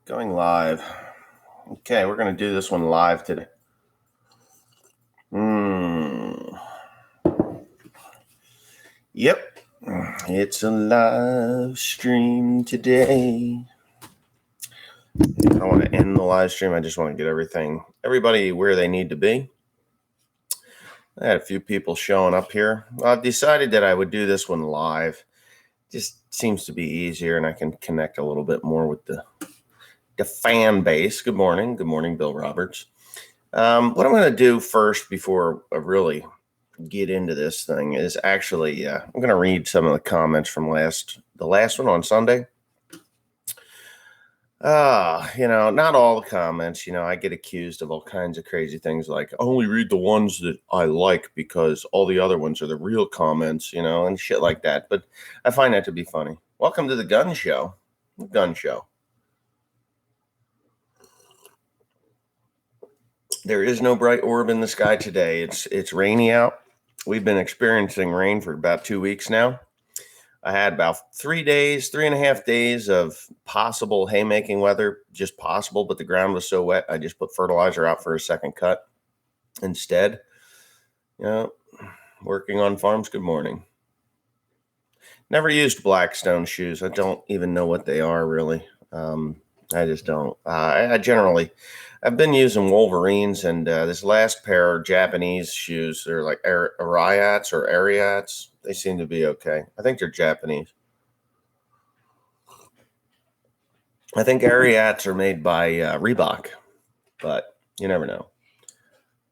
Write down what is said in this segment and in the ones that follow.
Going live. Okay, we're going to do this one live today. Yep, it's a live stream today. I don't want to end the live stream. I just want to get everybody where they need to be. I had a few people showing up here. Well, I've decided that I would do this one live. Just seems to be easier, and I can connect a little bit more with the fan base. Good morning, Bill Roberts. What I'm going to do first before I really get into this thing is actually I'm going to read some of the comments from the last one on Sunday. Not all the comments. I get accused of all kinds of crazy things like I only read the ones that I like because all the other ones are the real comments, and shit like that. But I find that to be funny. Welcome to the gun show. There is no bright orb in the sky today. It's rainy out. We've been experiencing rain for about 2 weeks now. I had about 3.5 days of possible haymaking weather, just possible, but the ground was so wet, I just put fertilizer out for a second cut instead. Working on farms. Good morning. Never used Blackstone shoes. I don't even know what they are, really. I just don't. I've been using Wolverines, and this last pair are Japanese shoes. They're like Ariats. They seem to be okay. I think they're Japanese. I think Ariats are made by Reebok, but you never know.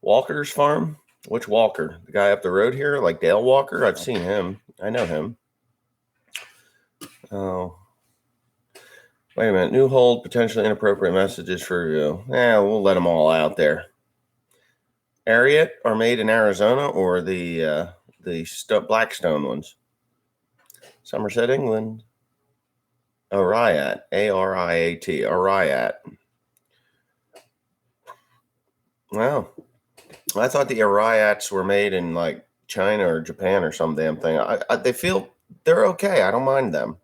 Walker's Farm? Which Walker? The guy up the road here? Like Dale Walker? I've seen him. I know him. Oh. Wait a minute. New hold, potentially inappropriate messages for you. We'll let them all out there. Ariat are made in Arizona or the Blackstone ones? Somerset, England. Ariat. A-R-I-A-T. Ariat. Wow. I thought the Ariats were made in like China or Japan or some damn thing. They're okay. I don't mind them.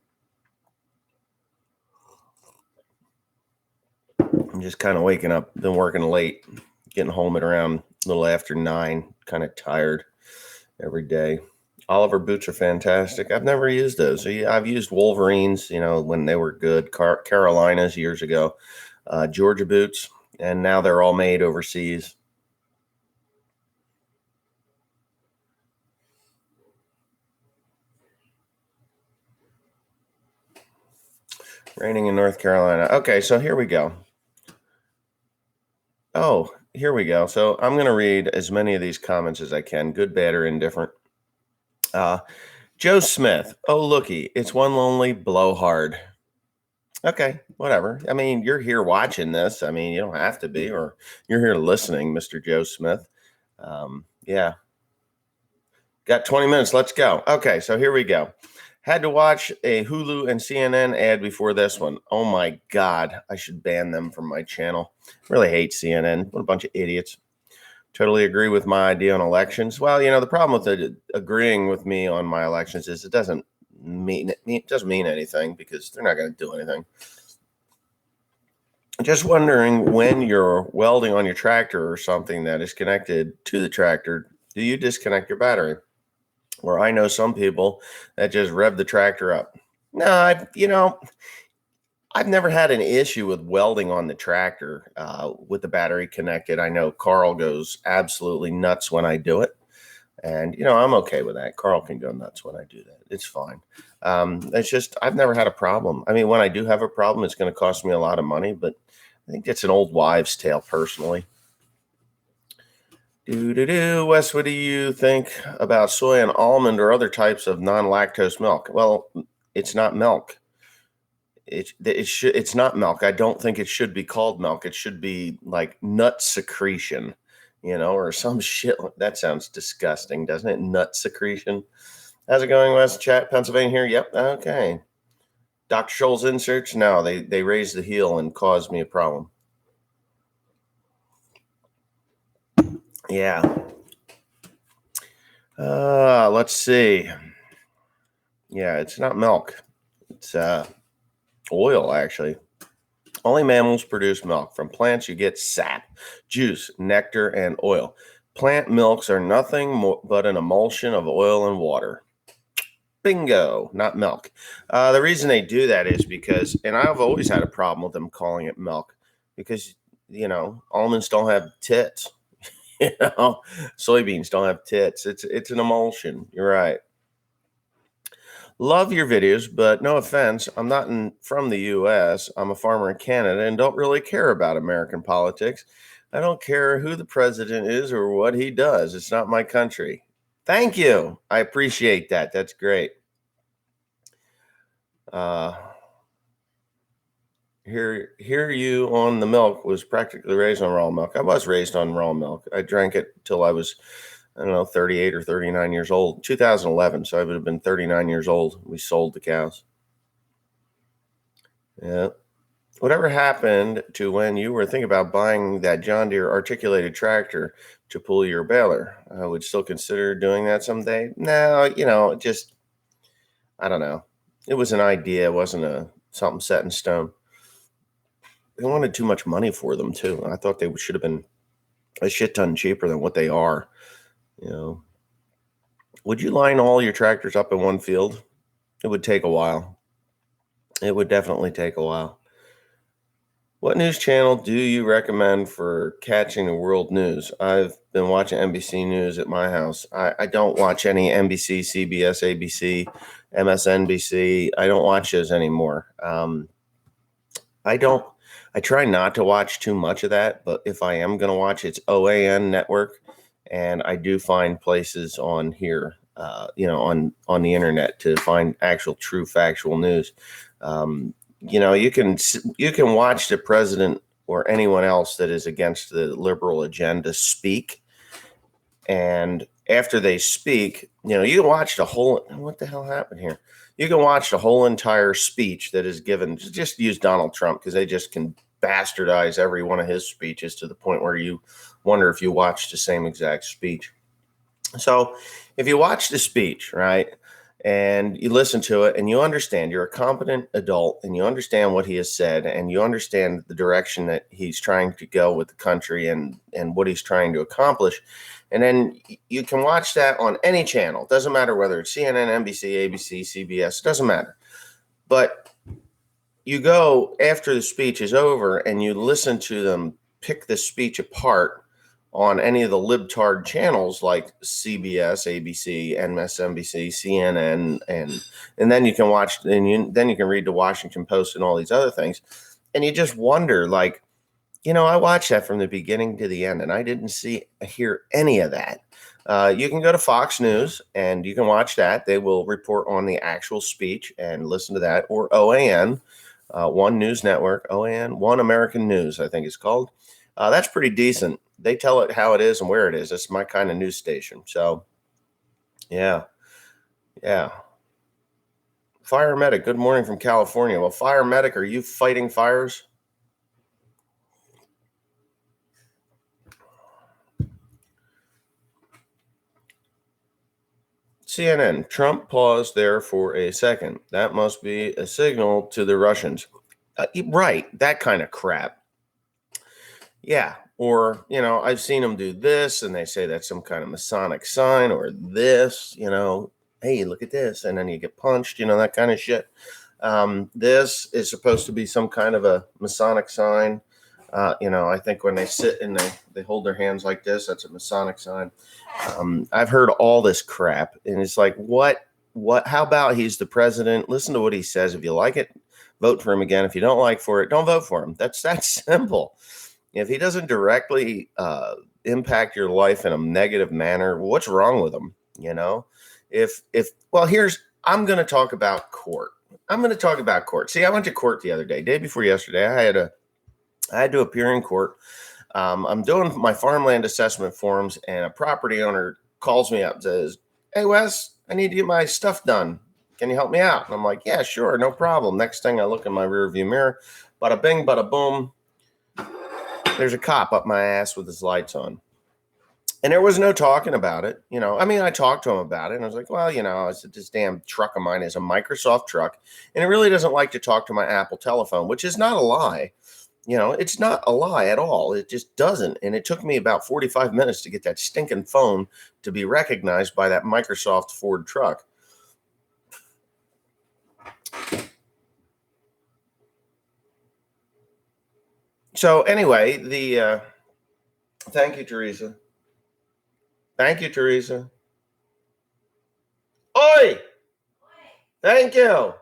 I'm just kind of waking up, been working late, getting home at around a little after 9, kind of tired every day. Oliver boots are fantastic. I've never used those. I've used Wolverines, when they were good, Carolinas years ago, Georgia boots, and now they're all made overseas. Raining in North Carolina. Okay, so here we go. Oh, here we go. So I'm going to read as many of these comments as I can, good, bad, or indifferent. Joe Smith. Oh, looky, it's one lonely blowhard. Okay, whatever. I mean, you're here watching this. I mean, you don't have to be, or you're here listening, Mr. Joe Smith. Yeah. Got 20 minutes. Let's go. Okay, so here we go. Had to watch a Hulu and CNN ad before this one. Oh my God, I should ban them from my channel. Really hate CNN. What a bunch of idiots. Totally agree with my idea on elections. Well, the problem with agreeing with me on my elections is it doesn't mean anything because they're not going to do anything. Just wondering, when you're welding on your tractor or something that is connected to the tractor, do you disconnect your battery? Where I know some people that just rev the tractor up. No, I've never had an issue with welding on the tractor with the battery connected. I know Carl goes absolutely nuts when I do it. And, I'm okay with that. Carl can go nuts when I do that. It's fine. It's just, I've never had a problem. I mean, when I do have a problem, it's going to cost me a lot of money, but I think it's an old wives' tale personally. Wes, what do you think about soy and almond or other types of non-lactose milk? Well, it's not milk. It's not milk. I don't think it should be called milk. It should be like nut secretion, or some shit. That sounds disgusting, doesn't it? Nut secretion. How's it going, Wes? Chat, Pennsylvania here. Yep. Okay. Dr. Scholl's inserts. No, they raised the heel and caused me a problem. Yeah. Let's see. Yeah, it's not milk. It's oil, actually. Only mammals produce milk. From plants, you get sap, juice, nectar, and oil. Plant milks are nothing more but an emulsion of oil and water. Bingo, not milk. The reason they do that is because, and I've always had a problem with them calling it milk because, almonds don't have tits. Soybeans don't have tits. It's an emulsion. You're right. Love your videos, but no offense, I'm not from the US. I'm a farmer in Canada and don't really care about American politics. I don't care who the president is or what he does. It's not my country. Thank you. I appreciate that. That's great. Here you on the milk was practically raised on raw milk. I was raised on raw milk. I drank it till I was, I don't know, 38 or 39 years old. 2011, so I would have been 39 years old. We sold the cows. Yeah. Whatever happened to when you were thinking about buying that John Deere articulated tractor to pull your baler? I would still consider doing that someday. No, just, I don't know. It was an idea. It wasn't something set in stone. They wanted too much money for them too. I thought they should have been a shit ton cheaper than what they are. Would you line all your tractors up in one field? It would take a while. It would definitely take a while. What news channel do you recommend for catching the world news? I've been watching NBC News at my house. I don't watch any NBC, CBS, ABC, MSNBC. I don't watch those anymore. I try not to watch too much of that, but if I am going to watch, it's OAN network. And I do find places on here, on the internet to find actual true factual news. You can watch the president or anyone else that is against the liberal agenda speak. And after they speak, you can watch the whole, what the hell happened here? You can watch the whole entire speech that is given. Just use Donald Trump because they just can bastardize every one of his speeches to the point where you wonder if you watched the same exact speech. So if you watch the speech, right, and you listen to it and you understand, you're a competent adult and you understand what he has said and you understand the direction that he's trying to go with the country and what he's trying to accomplish. And then you can watch that on any channel. Doesn't matter whether it's CNN, NBC, ABC, CBS, doesn't matter. But you go after the speech is over and you listen to them pick the speech apart on any of the libtard channels like CBS, ABC, MSNBC, CNN, and then you can watch and then you can read the Washington Post and all these other things, and you just wonder, like, I watched that from the beginning to the end, and I didn't hear any of that. You can go to Fox News and you can watch that. They will report on the actual speech and listen to that, or OAN, One News Network, OAN, One American News, I think it's called. That's pretty decent. They tell it how it is and where it is. It's my kind of news station. So, yeah. Fire Medic, good morning from California. Well, Fire Medic, are you fighting fires? CNN, Trump paused there for a second. That must be a signal to the Russians. Right, that kind of crap. Yeah. Or, I've seen them do this and they say that's some kind of Masonic sign, or this, hey, look at this. And then you get punched, that kind of shit. This is supposed to be some kind of a Masonic sign. I think when they sit and they hold their hands like this, that's a Masonic sign. I've heard all this crap, and it's like, what, how about he's the president? Listen to what he says. If you like it, vote for him again. If you don't like for it, don't vote for him. That's simple. If he doesn't directly impact your life in a negative manner, what's wrong with him? I'm going to talk about court. See, I went to court the other day before yesterday. I had to appear in court. I'm doing my farmland assessment forms, and a property owner calls me up and says, "Hey, Wes, I need to get my stuff done. Can you help me out?" And I'm like, "Yeah, sure, no problem." Next thing I look in my rearview mirror, bada bing, bada boom. There's a cop up my ass with his lights on. And there was no talking about it. I mean, I talked to him about it and I was like, well, I said, this damn truck of mine is a Microsoft truck and it really doesn't like to talk to my Apple telephone, which is not a lie. It's not a lie at all. It just doesn't. And it took me about 45 minutes to get that stinking phone to be recognized by that Microsoft Ford truck. So anyway, thank you, Teresa. Thank you, Teresa. Oi! Thank you.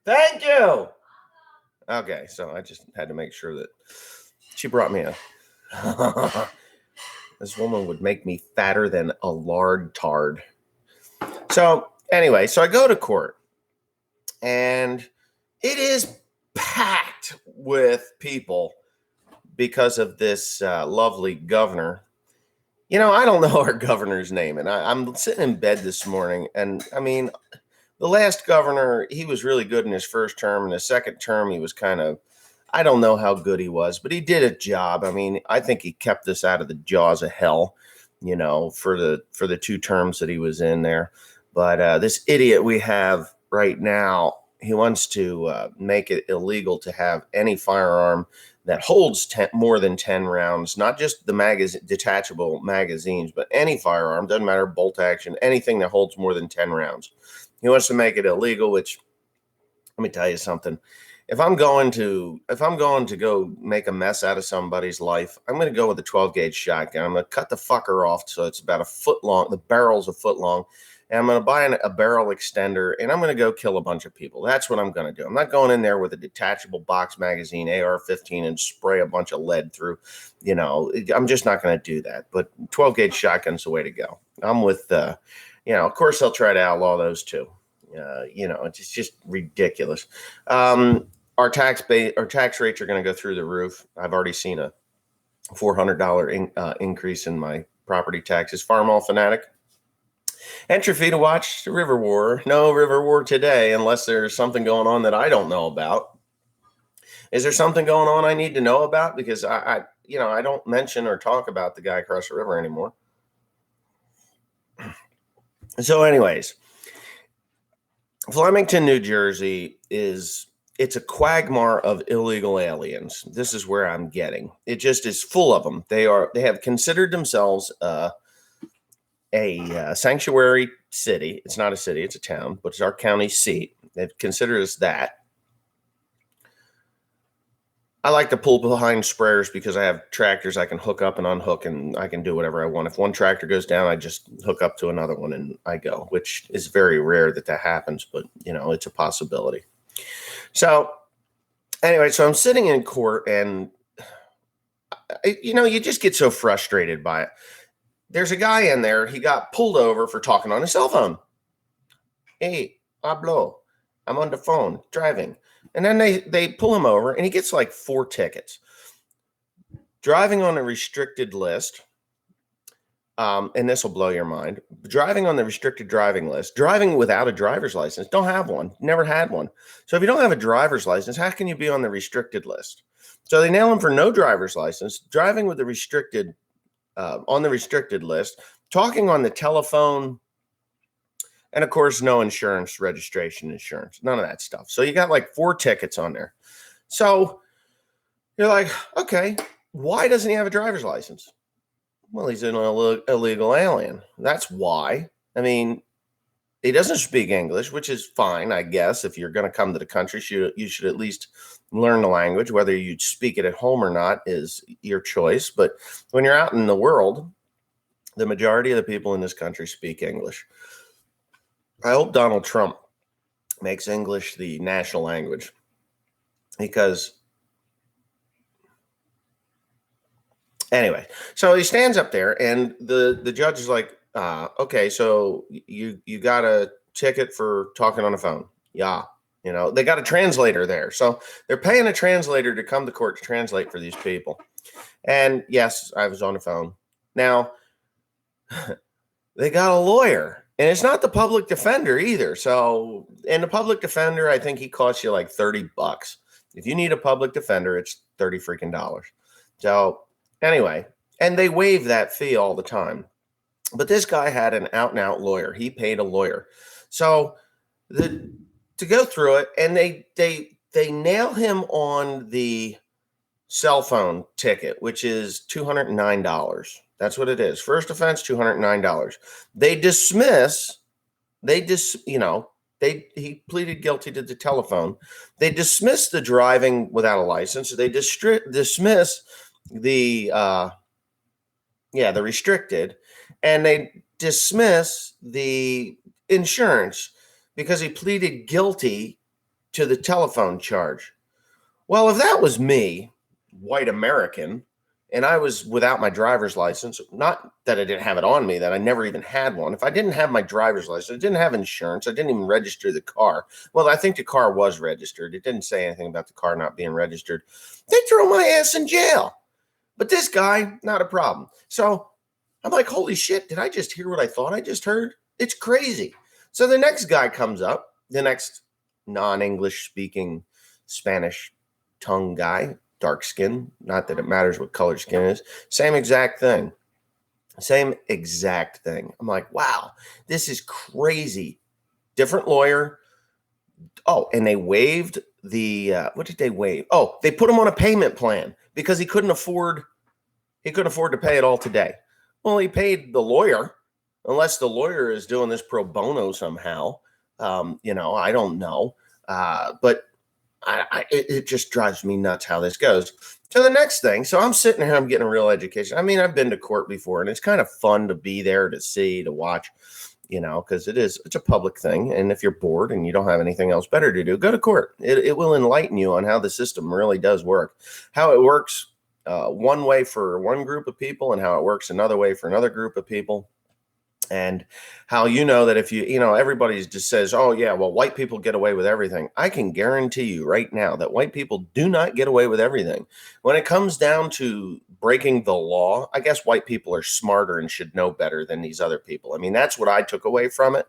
Thank you. Okay, so I just had to make sure that she brought me a. This woman would make me fatter than a lard tard. So anyway, so I go to court, and it is packed with people because of this lovely governor. I don't know our governor's name, and I'm sitting in bed this morning, and I mean, the last governor, he was really good in his first term. In the second term, he was kind of, I don't know how good he was, but he did a job. I mean, I think he kept us out of the jaws of hell, for the 2 terms that he was in there. But this idiot we have right now, he wants to make it illegal to have any firearm that holds more than 10 rounds, not just the detachable magazines, but any firearm, doesn't matter, bolt action, anything that holds more than 10 rounds. He wants to make it illegal, which, let me tell you something. If I'm going to go make a mess out of somebody's life, I'm going to go with a 12 gauge shotgun. I'm going to cut the fucker off so it's about a foot long. The barrel's a foot long. And I'm going to buy a barrel extender, and I'm going to go kill a bunch of people. That's what I'm going to do. I'm not going in there with a detachable box magazine, AR-15, and spray a bunch of lead through. I'm just not going to do that. But 12 gauge shotgun's the way to go. I'm with of course they'll try to outlaw those too. It's just ridiculous. Our tax rates are going to go through the roof. I've already seen a $400 increase in my property taxes. Farmall Fanatic. Entry fee to watch the River War. No River War today, unless there's something going on that I don't know about. Is there something going on I need to know about? Because I don't mention or talk about the guy across the river anymore. So anyways, Flemington, New Jersey it's a quagmire of illegal aliens. This is where I'm getting. It just is full of them. They have considered themselves a sanctuary city. It's not a city, it's a town, but it's our county seat. They've considered us that. I like to pull behind sprayers because I have tractors I can hook up and unhook, and I can do whatever I want. If one tractor goes down, I just hook up to another one and I go, which is very rare that happens, but it's a possibility. So anyway, so I'm sitting in court, and you just get so frustrated by it. There's a guy in there. He got pulled over for talking on his cell phone. Hey, hablo. I'm on the phone driving. And then they pull him over, and he gets like 4 tickets. Driving on a restricted list. And this will blow your mind. Driving on the restricted driving list. Driving without a driver's license. Don't have one. Never had one. So if you don't have a driver's license, how can you be on the restricted list? So they nail him for no driver's license. Driving with the restricted on the restricted list, talking on the telephone, and of course, no insurance, registration, insurance, none of that stuff. So you got like 4 tickets on there. So you're like, okay, why doesn't he have a driver's license? Well, he's an illegal alien. That's why. I mean, he doesn't speak English, which is fine, I guess. If you're going to come to the country, you should at least learn the language. Whether you speak it at home or not is your choice. But when you're out in the world, the majority of the people in this country speak English. I hope Donald Trump makes English the national language, because anyway, so he stands up there, and the judge is like, okay, so you got a ticket for talking on the phone. Yeah. They got a translator there. So they're paying a translator to come to court to translate for these people. And yes, I was on the phone. Now, they got a lawyer, and it's not the public defender either. So, and the public defender, I think he costs you like $30. If you need a public defender, it's $30 freaking dollars. So anyway, And they waive that fee all the time. But this guy had an out and out lawyer. He paid a lawyer. So to go through it, and they nail him on the cell phone ticket, which is $209. That's what it is. First offense, $209. They dismiss, he pleaded guilty to the telephone. They dismiss the driving without a license. They dismiss the the restricted, and they dismiss the insurance because he pleaded guilty to the telephone charge. Well, if that was me, white American, and I was without my driver's license, not that I didn't have it on me, that I never even had one. If I didn't have my driver's license, I didn't have insurance, I didn't even register the car. Well, I think the car was registered. It didn't say anything about the car not being registered. They throw my ass in jail. But this guy, not a problem. So I'm like, holy shit, did I just hear what I thought I just heard? It's crazy. So the next guy comes up, the next non-English speaking Spanish tongue guy, dark skin, not that it matters what color skin is, same exact thing. Same exact thing. I'm like, wow, this is crazy. Different lawyer. Oh, and they waived the, what did they waive? Oh, they put him on a payment plan because he couldn't afford to pay it all today. Well, he paid the lawyer, unless the lawyer is doing this pro bono somehow. I don't know. But it just drives me nuts how this goes. So the next thing, so I'm sitting here, I'm getting a real education. I mean, I've been to court before, and it's kind of fun to be there, to see, to watch, because it's a public thing. And if you're bored and you don't have anything else better to do, go to court. It will enlighten you on how the system really does work, how it works one way for one group of people and how it works another way for another group of people. And how that if everybody just says, oh, yeah, well, white people get away with everything. I can guarantee you right now that white people do not get away with everything. When it comes down to breaking the law, I guess white people are smarter and should know better than these other people. I mean, that's what I took away from it.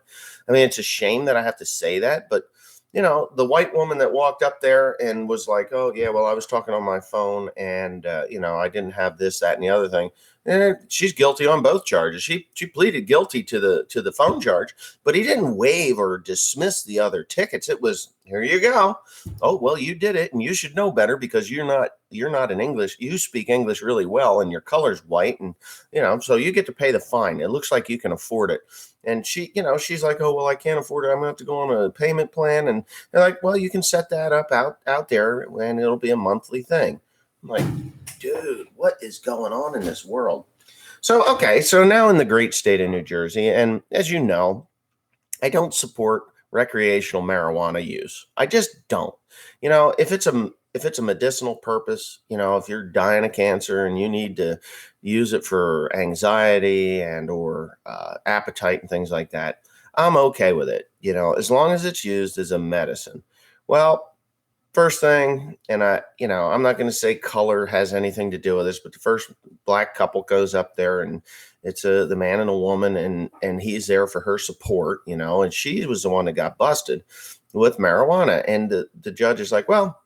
I mean, it's a shame that I have to say that, but the white woman that walked up there and was like, oh, yeah, well, I was talking on my phone and, I didn't have this, that, and the other thing. And she's guilty on both charges. She pleaded guilty to the phone charge, but he didn't waive or dismiss the other tickets. It was, here you go. Oh, well, you did it, and you should know better because you're not in English. You speak English really well, and your color's white, and so you get to pay the fine. It looks like you can afford it. And she, she's like, oh, well, I can't afford it. I'm gonna have to go on a payment plan. And they're like, well, you can set that up out there, and it'll be a monthly thing. I'm like, dude, what is going on in this world? So, okay, so now in the great state of New Jersey, and as you know, I don't support recreational marijuana use. I just don't. If it's a medicinal purpose, if you're dying of cancer and you need to use it for anxiety and or appetite and things like that, I'm okay with it, as long as it's used as a medicine. Well, first thing, and I'm not going to say color has anything to do with this, but the first black couple goes up there, and it's the man and a woman, and he's there for her support, and she was the one that got busted with marijuana. And the judge is like, well,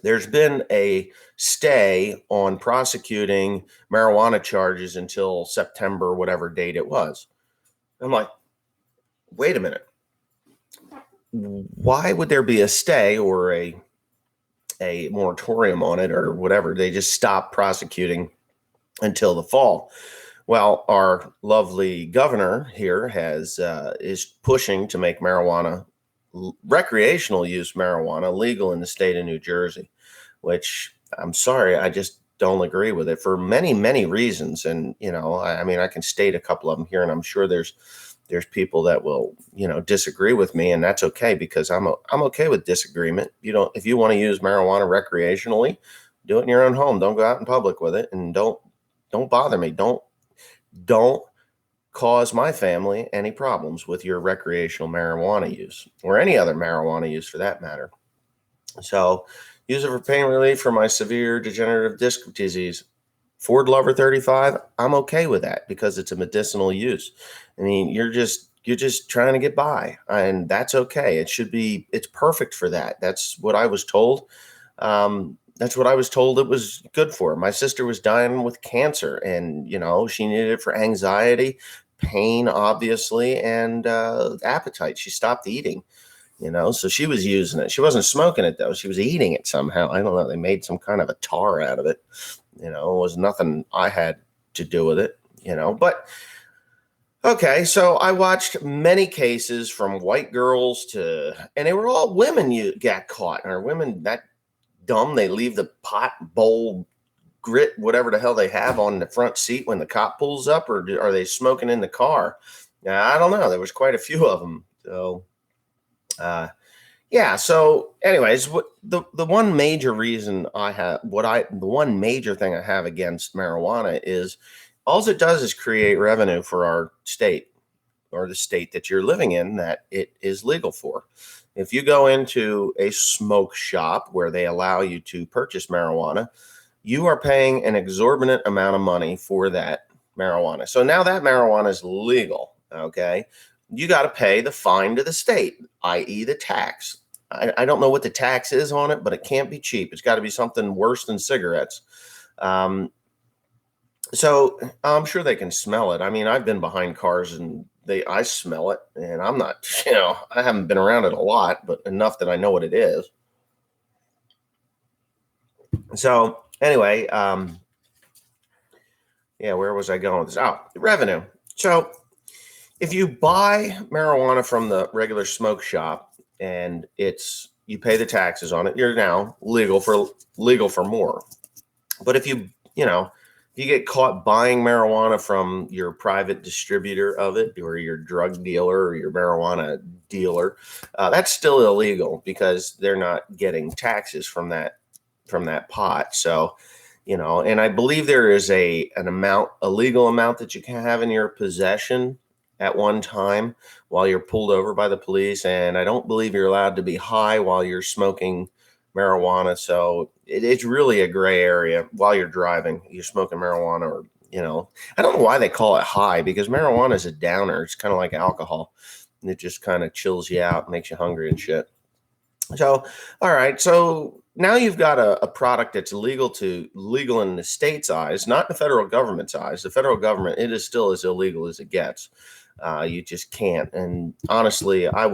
there's been a stay on prosecuting marijuana charges until September, whatever date it was. I'm like, wait a minute. Why would there be a stay or a moratorium on it or whatever? They just stopped prosecuting until the fall. Well, our lovely governor here is pushing to make recreational use marijuana legal in the state of New Jersey, which I'm sorry, I just don't agree with it for many, many reasons. And, I mean, I can state a couple of them here, and I'm sure there's people that will, disagree with me, and that's okay, because I'm okay with disagreement. If you want to use marijuana recreationally, do it in your own home. Don't go out in public with it, and don't bother me. Don't cause my family any problems with your recreational marijuana use, or any other marijuana use for that matter. So, use it for pain relief for my severe degenerative disc disease. Ford Lover 35, I'm okay with that because it's a medicinal use. I mean, you're just trying to get by, and that's okay. It's perfect for that. That's what I was told. That's what I was told it was good for. My sister was dying with cancer, and she needed it for anxiety, pain, obviously, and appetite. She stopped eating. So she was using it. She wasn't smoking it though. She was eating it somehow. I don't know. They made some kind of a tar out of it. It was nothing I had to do with it. But okay, so I watched many cases from white girls and they were all women you got caught, or women that dumb. They leave the pot, bowl, grit, whatever the hell they have on the front seat when the cop pulls up, or are they smoking in the car? I don't know. There was quite a few of them. So, yeah. So, anyways, the one major reason the one major thing I have against marijuana is all it does is create revenue for our state, or the state that you're living in that it is legal for. If you go into a smoke shop where they allow you to purchase marijuana, you are paying an exorbitant amount of money for that marijuana. So now that marijuana is legal, okay? You got to pay the fine to the state, i.e. the tax. I don't know what the tax is on it, but it can't be cheap. It's got to be something worse than cigarettes. So I'm sure they can smell it. I mean, I've been behind cars and I smell it, and I'm not, I haven't been around it a lot, but enough that I know what it is. So anyway, yeah, where was I going with this? Oh, revenue. So if you buy marijuana from the regular smoke shop and you pay the taxes on it, you're now legal for more. But if you get caught buying marijuana from your private distributor of it, or your drug dealer, or your marijuana dealer, that's still illegal because they're not getting taxes from that pot. So, and I believe there is a legal amount that you can have in your possession at one time while you're pulled over by the police. And I don't believe you're allowed to be high while you're smoking marijuana. So it's really a gray area while you're driving. You're smoking marijuana, or, I don't know why they call it high, because marijuana is a downer. It's kind of like alcohol. And it just kind of chills you out, makes you hungry and shit. So, all right. So now you've got a product that's legal in the state's eyes, not the federal government's eyes. The federal government, it is still as illegal as it gets. You just can't. And honestly, I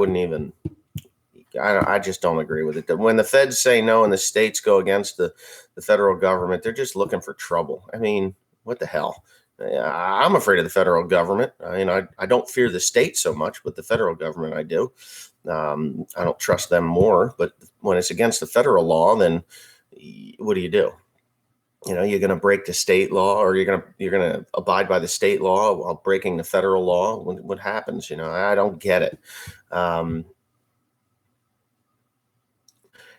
just don't agree with it. When the feds say no and the states go against the federal government, they're just looking for trouble. I mean, what the hell? I'm afraid of the federal government. I don't fear the state so much, but the federal government I do. I don't trust them more. But when it's against the federal law, then what do? You're going to break the state law, or you're going to abide by the state law while breaking the federal law. What happens? I don't get it.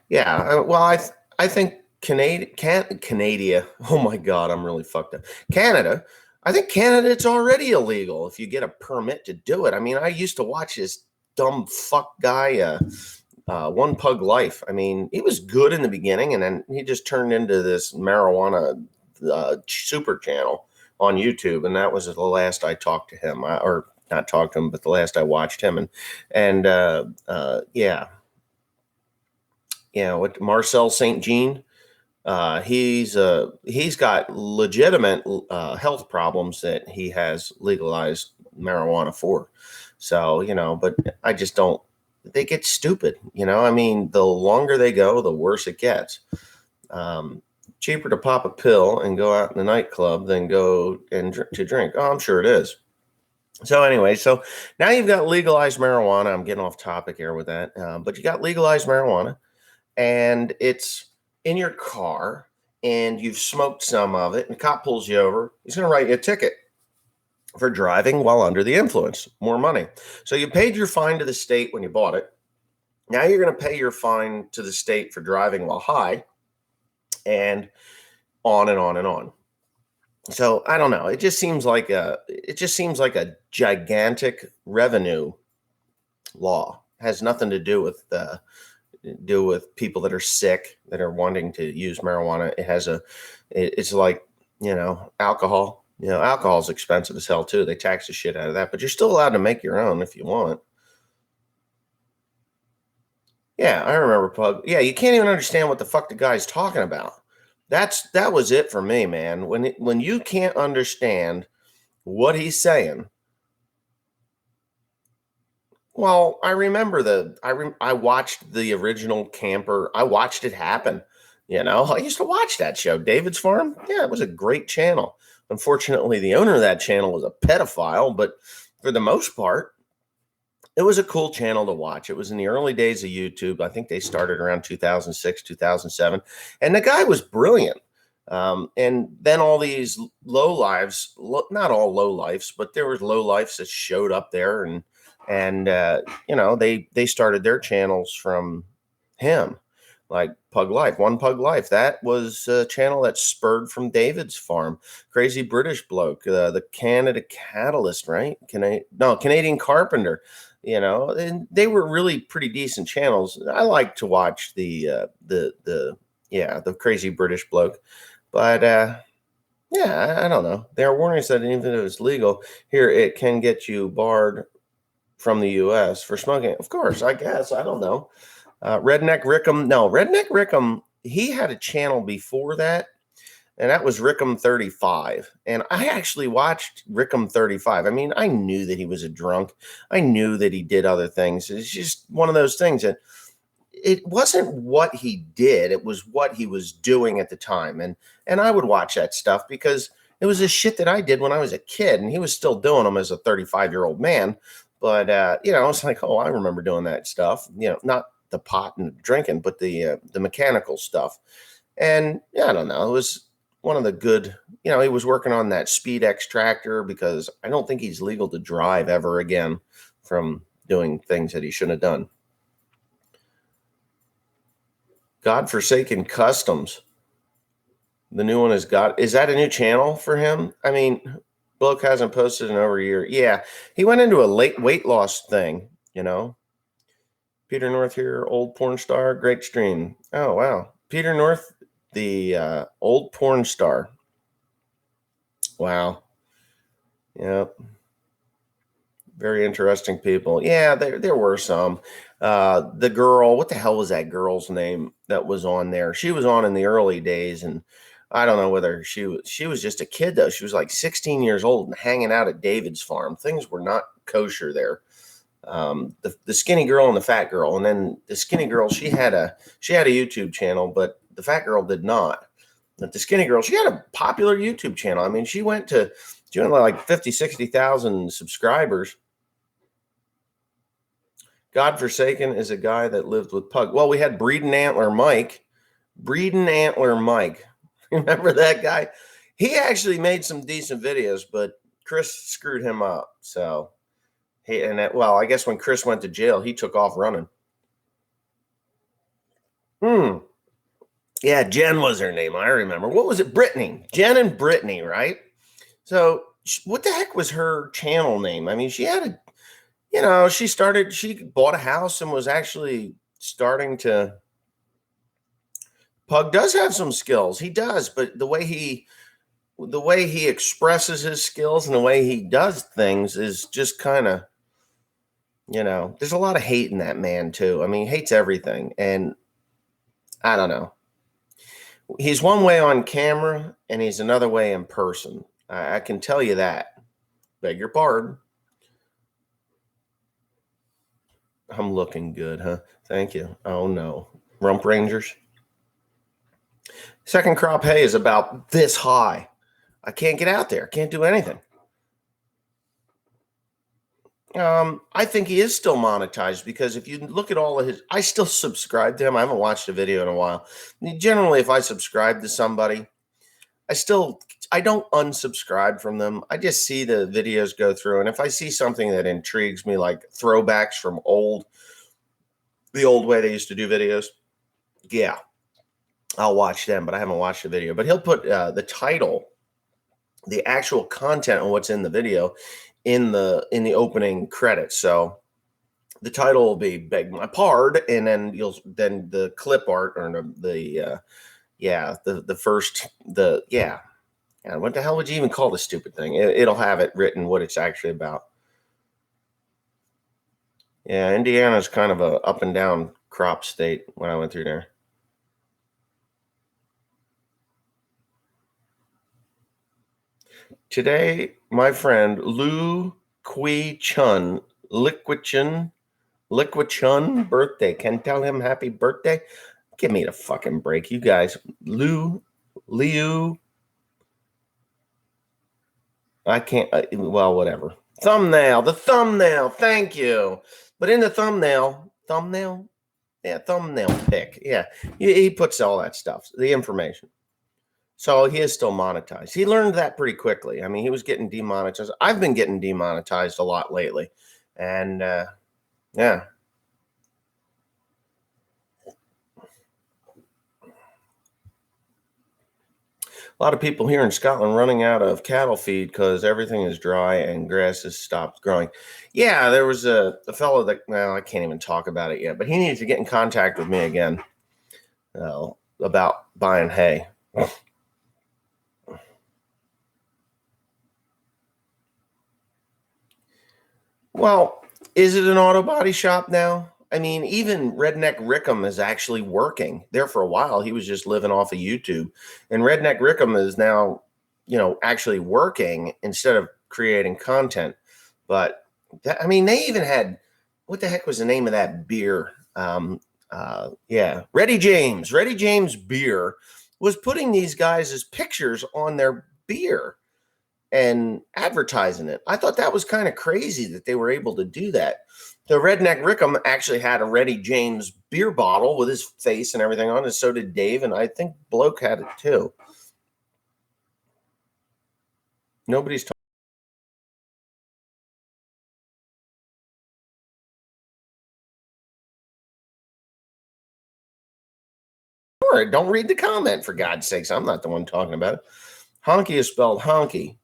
Yeah. Well, I think Canada. Oh my God, I'm really fucked up. Canada. I think Canada, it's already illegal if you get a permit to do it. I mean, I used to watch this dumb fuck guy, One Pug Life. I mean, he was good in the beginning, and then he just turned into this marijuana super channel on YouTube, and that was the last I talked to him, or not talked to him, but the last I watched him, and yeah. What Marcel St. Jean, he's got legitimate health problems that he has legalized marijuana for. So, but I just don't, they get stupid, I mean, the longer they go, the worse it gets. Cheaper to pop a pill and go out in the nightclub than go and to drink. Oh, I'm sure it is. So anyway, so now you've got legalized marijuana. I'm getting off topic here with that. But you got legalized marijuana, and it's in your car, and you've smoked some of it, and the cop pulls you over. He's going to write you a ticket for driving while under the influence. More money. So you paid your fine to the state when you bought it. Now you're going to pay your fine to the state for driving while high, and on and on and on. So I don't know. It just seems like a gigantic revenue law. It has nothing to do with people that are sick, that are wanting to use marijuana. It's like, alcohol. Alcohol is expensive as hell too. They tax the shit out of that, but you're still allowed to make your own if you want. Yeah, I remember Pug. Yeah, you can't even understand what the fuck the guy's talking about. That was it for me, man. When you can't understand what he's saying. Well, I remember I watched the original Camper. I watched it happen. I used to watch that show, David's Farm. Yeah, it was a great channel. Unfortunately, the owner of that channel was a pedophile, but for the most part, it was a cool channel to watch. It was in the early days of YouTube. I think they started around 2006, 2007. And the guy was brilliant. And then all these low lives, not all low lives, but there was low lives that showed up there, and they started their channels from him, like Pug Life, One Pug Life. That was a channel that spurred from David's Farm. Crazy British Bloke, the Canada Catalyst, right? Canadian Carpenter. And they were really pretty decent channels. I like to watch the Crazy British Bloke, but yeah, I don't know. There are warnings that even if it's legal here, it can get you barred from the U.S. for smoking. Of course, I guess. I don't know. Redneck Rickham. No, Redneck Rickham. He had a channel before that, and that was Rickham 35. And I actually watched Rickham 35. I mean, I knew that he was a drunk. I knew that he did other things. It's just one of those things that it wasn't what he did, it was what he was doing at the time. And I would watch that stuff because it was the shit that I did when I was a kid, and he was still doing them as a 35-year-old man. But it's like, oh, I remember doing that stuff. Not the pot and drinking, but the mechanical stuff. And yeah, I don't know. It was one of the good. He was working on that Speed X tractor because I don't think he's legal to drive ever again from doing things that he shouldn't have done. Godforsaken Customs. The new one is that a new channel for him? I mean, Bloke hasn't posted in over a year. Yeah, he went into a late weight loss thing, Peter North here, old porn star, great stream. Oh, wow. Peter North, the old porn star. Wow. Yep. Very interesting people. Yeah, there were some. The girl, what the hell was that girl's name that was on there? She was on in the early days, and I don't know whether she was just a kid though. She was like 16 years old and hanging out at David's Farm. Things were not kosher there. The skinny girl and the fat girl, and then the skinny girl, she had a YouTube channel, but the fat girl did not. But the skinny girl, she had a popular YouTube channel. I mean, she went to like 50, 60,000 subscribers. Godforsaken is a guy that lived with Pug. Well, we had Breeding Antler Mike. Remember that guy? He actually made some decent videos, but Chris screwed him up. So I guess when Chris went to jail, he took off running. Yeah, Jen was her name. I remember. What was it? Brittany. Jen and Brittany, right? So what the heck was her channel name? I mean, she had she bought a house and was actually starting to. Pug does have some skills. He does, but the way he expresses his skills and the way he does things is just kind of, there's a lot of hate in that man too. I mean, he hates everything. And I don't know. He's one way on camera and he's another way in person. I can tell you that. Beg your pardon. I'm looking good, huh? Thank you. Oh no. Rump Rangers. Second crop hay is about this high. I can't get out there. Can't do anything. I think he is still monetized because if you look at all of his, I still subscribe to him. I haven't watched a video in a while. Generally, if I subscribe to somebody, I don't unsubscribe from them. I just see the videos go through. And if I see something that intrigues me, like throwbacks from the old way they used to do videos, yeah, I'll watch them, but I haven't watched the video. But he'll put the title, the actual content on what's in the video in the opening credits. So the title will be "Beg My Pard," and then the clip art or what the hell would you even call the stupid thing? It'll have it written what it's actually about. Yeah, Indiana's kind of a up and down crop state when I went through there. Today, my friend Lu Kui Chun, Liquid Chun birthday. Can tell him happy birthday. Give me the fucking break, you guys. Liu, I can't. Well, whatever. The thumbnail. Thank you. But in the thumbnail, yeah, thumbnail pic. Yeah, he puts all that stuff, the information. So he is still monetized. He learned that pretty quickly. I mean, he was getting demonetized. I've been getting demonetized a lot lately, and yeah. A lot of people here in Scotland running out of cattle feed because everything is dry and grass has stopped growing. Yeah, there was a fellow that, well, I can't even talk about it yet, but he needs to get in contact with me again about buying hay. Well, is it an auto body shop now? I mean, even Redneck Rickham is actually working there. For a while, he was just living off of YouTube, and Redneck Rickham is now, actually working instead of creating content. But I mean, they even had, what the heck was the name of that beer? Yeah, Ready James beer was putting these guys as pictures on their beer and advertising it. I thought that was kind of crazy that they were able to do that. The Redneck Rickham actually had a Ready James beer bottle with his face and everything on it. So did Dave, and I think Bloke had it too. Nobody's talking. Don't read the comment, for God's sakes. I'm not the one talking about it. Honky is spelled honky.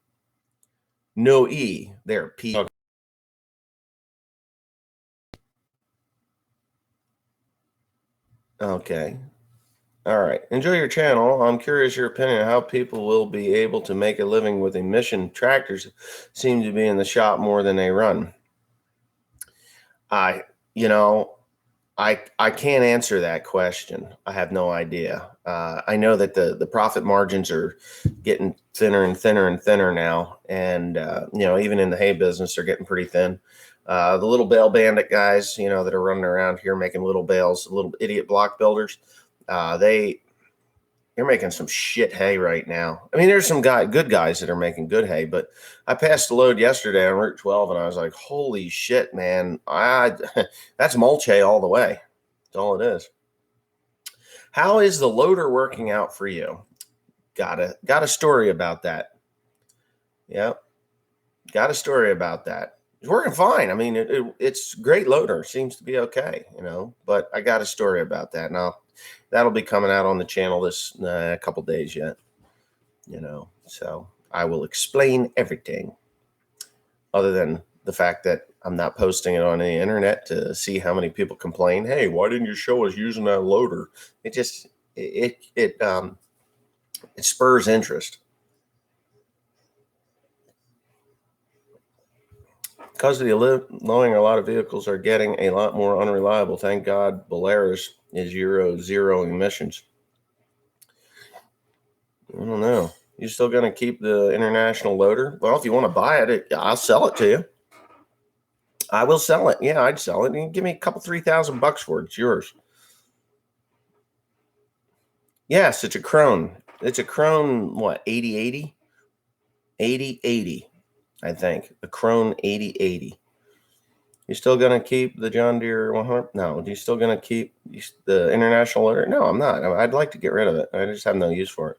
No E. There, P. Okay. All right. Enjoy your channel. I'm curious your opinion on how people will be able to make a living with emission tractors seem to be in the shop more than they run. I, you know, I can't answer that question. I have no idea. I know that the profit margins are getting thinner and thinner and thinner now, and even in the hay business, they're getting pretty thin. The little bale bandit guys, that are running around here making little bales, little idiot block builders, they're making some shit hay right now. I mean, there's some good guys that are making good hay, but I passed a load yesterday on Route 12, and I was like, "Holy shit, man! That's mulch hay all the way. That's all it is." How is the loader working out for you? Got a story about that. Yep, got a story about that. It's working fine. I mean, it's great loader. Seems to be okay, But I got a story about that. Now that'll be coming out on the channel this couple days yet. So I will explain everything, other than the fact that I'm not posting it on the internet to see how many people complain. Hey, why didn't you show us using that loader? It just it spurs interest. Because of the knowing a lot of vehicles are getting a lot more unreliable. Thank God Belarus is Euro 0 emissions. I don't know. You still going to keep the international loader? Well, if you want to buy it, I'll sell it to you. I will sell it. Yeah, I'd sell it. And give me a couple, $3,000 for it. It's yours. Yes, it's a Krone. It's a Krone, what, 8080? 8080, I think. A Krone 8080. You still going to keep the John Deere 100? No. You still going to keep the international loader? No, I'm not. I'd like to get rid of it. I just have no use for it.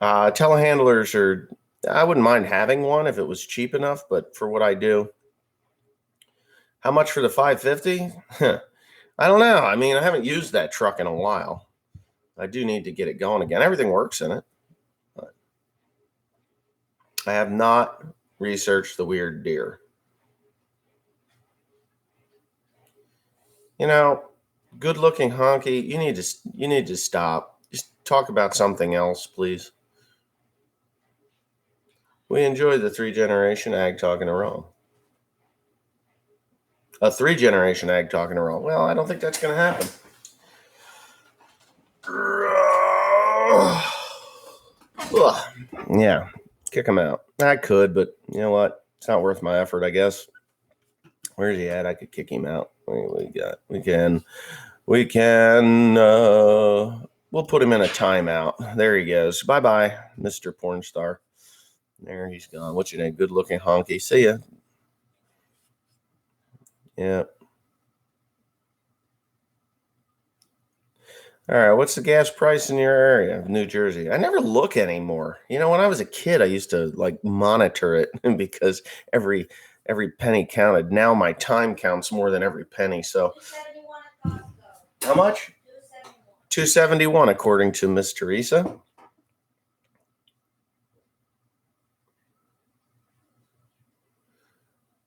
Telehandlers are, I wouldn't mind having one if it was cheap enough, but for what I do, how much for the 550? I don't know. I mean, I haven't used that truck in a while. I do need to get it going again. Everything works in it, but I have not researched the weird deer. Good looking honky. You need to stop. Just talk about something else, please. We enjoy the 3 generation ag talking around. A 3-generation egg talking to roll. Well, I don't think that's going to happen. Yeah, kick him out. I could, but you know what? It's not worth my effort, I guess. Where's he at? I could kick him out. We can. We'll put him in a timeout. There he goes. Bye-bye, Mr. Porn Star. There he's gone. What's your name? Good-looking honky. See ya. Yeah. All right. What's the gas price in your area of New Jersey? I never look anymore. You know, when I was a kid, I used to like monitor it because every penny counted. Now my time counts more than every penny. So, how much? $2.71, according to Miss Teresa.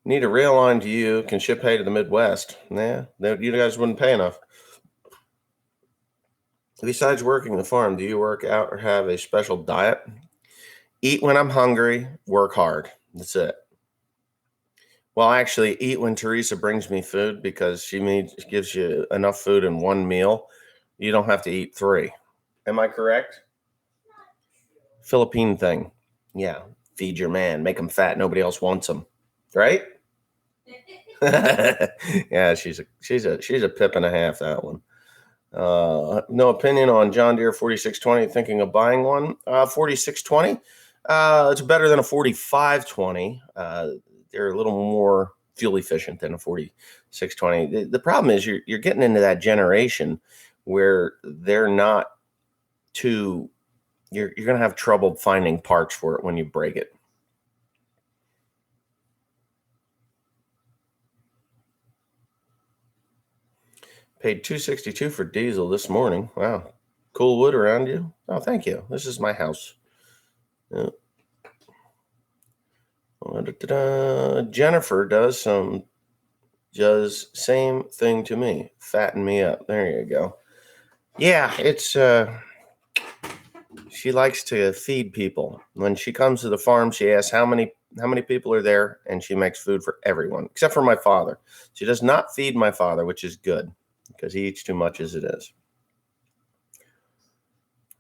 Need a rail line to you. Can ship hay to the Midwest. Yeah, you guys wouldn't pay enough. Besides working the farm, do you work out or have a special diet? Eat when I'm hungry, work hard. That's it. Well, actually, eat when Teresa brings me food because she gives you enough food in one meal. You don't have to eat 3. Am I correct? Philippine thing. Yeah. Feed your man. Make him fat. Nobody else wants him. Right? Yeah, she's a pip and a half, that one. No opinion on John Deere 4620. Thinking of buying one. 4620. It's better than a 4520. They're a little more fuel efficient than a 4620. The problem is you're getting into that generation where they're not too. You're going to have trouble finding parts for it when you break it. Paid $2.62 for diesel this morning. Wow. Cool wood around you? Oh, thank you. This is my house. Yeah. Jennifer does same thing to me. Fatten me up. There you go. Yeah, it's she likes to feed people. When she comes to the farm, she asks how many people are there, and she makes food for everyone except for my father. She does not feed my father, which is good because he eats too much as it is.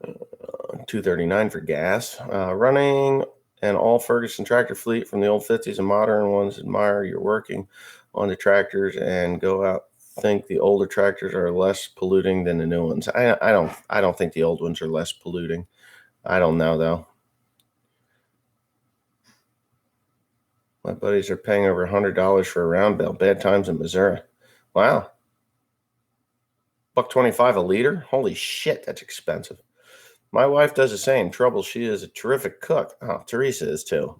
$2.39 for gas. Running an all Ferguson tractor fleet from the old 50s and modern ones. Admire you're working on the tractors and go out. Think the older tractors are less polluting than the new ones. I don't think the old ones are less polluting. I don't know though. My buddies are paying over $100 for a round bale. Bad times in Missouri. Wow. $1.25 a liter? Holy shit, that's expensive. My wife does the same. Trouble, she is a terrific cook. Oh, Teresa is too.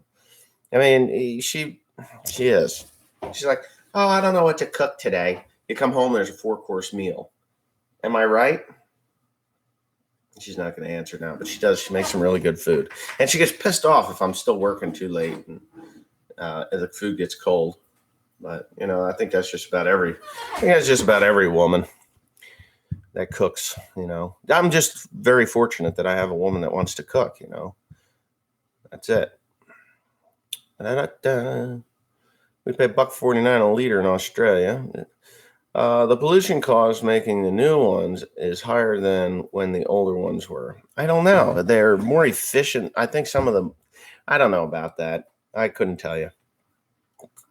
I mean, she is. She's like, oh, I don't know what to cook today. You come home, there's a 4-course meal. Am I right? She's not going to answer now, but she does. She makes some really good food. And she gets pissed off if I'm still working too late and the food gets cold. But, you know, I think that's just about every woman that cooks, you know. I'm just very fortunate that I have a woman that wants to cook, you know. That's it. We pay $1.49 a liter in Australia. The pollution cost making the new ones is higher than when the older ones were. I don't know. They're more efficient. I think some of them, I don't know about that. I couldn't tell you.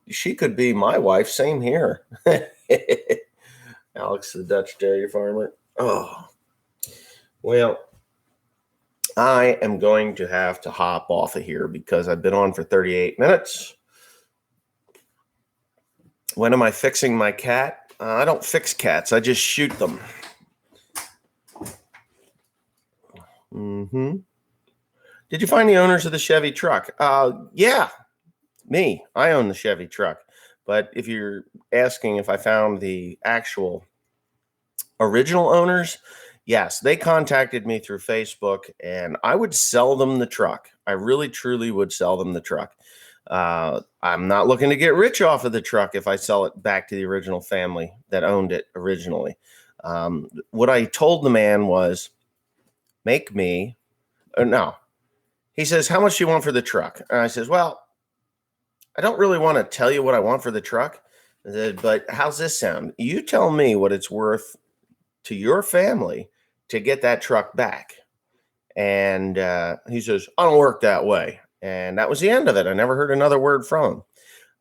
She could be my wife. Same here. Alex, the Dutch dairy farmer. Oh, well, I am going to have to hop off of here because I've been on for 38 minutes. When am I fixing my cat? I don't fix cats. I just shoot them. Did you find the owners of the Chevy truck? Yeah, me. I own the Chevy truck. But if you're asking if I found the actual original owners, yes, they contacted me through Facebook, and I would sell them the truck. I really, truly would sell them the truck. I'm not looking to get rich off of the truck if I sell it back to the original family that owned it originally. What I told the man was, make me, no. He says, how much do you want for the truck? And I says, well, I don't really want to tell you what I want for the truck I said, but how's this sound? You tell me what it's worth to your family to get that truck back. And he says, I don't work that way. And that was the end of it. I never heard another word from him.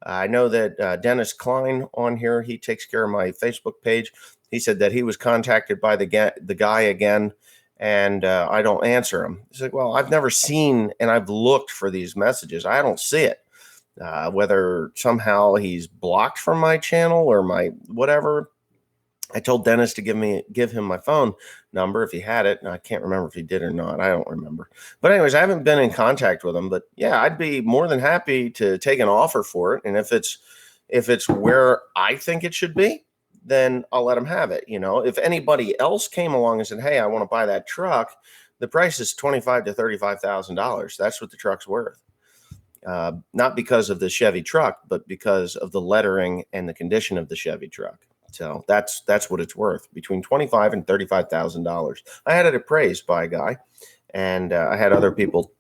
I know that Dennis Klein on here, he takes care of my Facebook page. He said that he was contacted by the guy again, and I don't answer him. He's like, well, I've never seen, and I've looked for these messages. I don't see it. Whether somehow he's blocked from my channel or my whatever. I told Dennis to give him my phone number if he had it. And I can't remember if he did or not. I don't remember. But anyways, I haven't been in contact with him. But yeah, I'd be more than happy to take an offer for it. And if it's where I think it should be, then I'll let him have it. You know, if anybody else came along and said, "Hey, I want to buy that truck," the price is $25,000 to $35,000. That's what the truck's worth. Not because of the Chevy truck, but because of the lettering and the condition of the Chevy truck. So that's what it's worth, between $25,000 and $35,000. I had it appraised by a guy, and I had other people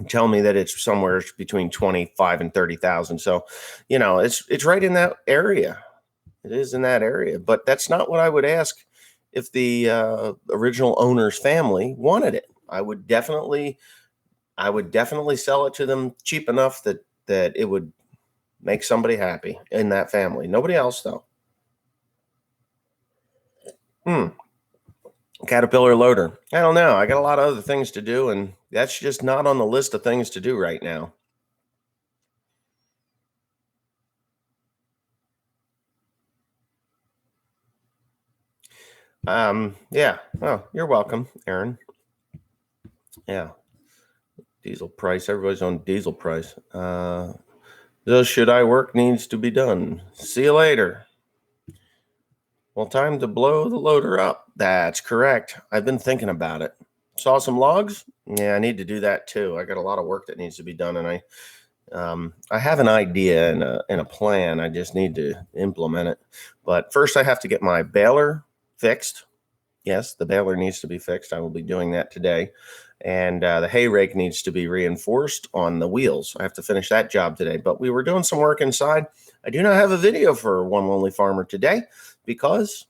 tell me that it's somewhere between 25 and 30,000. So, you know, it's right in that area. It is in that area, but that's not what I would ask if the original owner's family wanted it. I would definitely sell it to them cheap enough that it would make somebody happy in that family. Nobody else, though. Caterpillar loader. I don't know. I got a lot of other things to do, and that's just not on the list of things to do right now. Yeah. Oh, you're welcome, Aaron. Yeah. Diesel price. Everybody's on diesel price. The should I work needs to be done. See you later. Well, time to blow the loader up. That's correct. I've been thinking about it. Saw some logs. Yeah, I need to do that too. I got a lot of work that needs to be done, and I have an idea and a plan. I just need to implement it. But first, I have to get my baler fixed. Yes, the baler needs to be fixed. I will be doing that today. And the hay rake needs to be reinforced on the wheels. I have to finish that job today. But we were doing some work inside. I do not have a video for One Lonely Farmer today because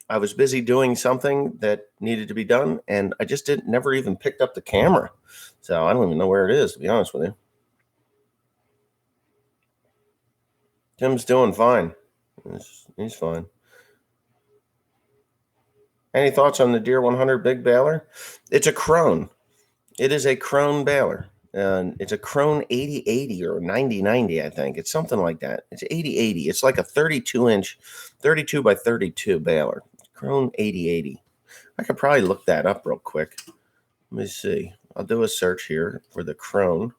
I was busy doing something that needed to be done, and I just never even picked up the camera. So I don't even know where it is, to be honest with you. Tim's doing fine. He's fine. Any thoughts on the Deere 100 Big Baler? It's a Krone. It is a Krone baler. And it's a Krone 8080 or 9090, I think. It's something like that. It's 8080. It's like a 32-inch, 32 by 32 baler. Krone 8080. I could probably look that up real quick. Let me see. I'll do a search here for the Krone.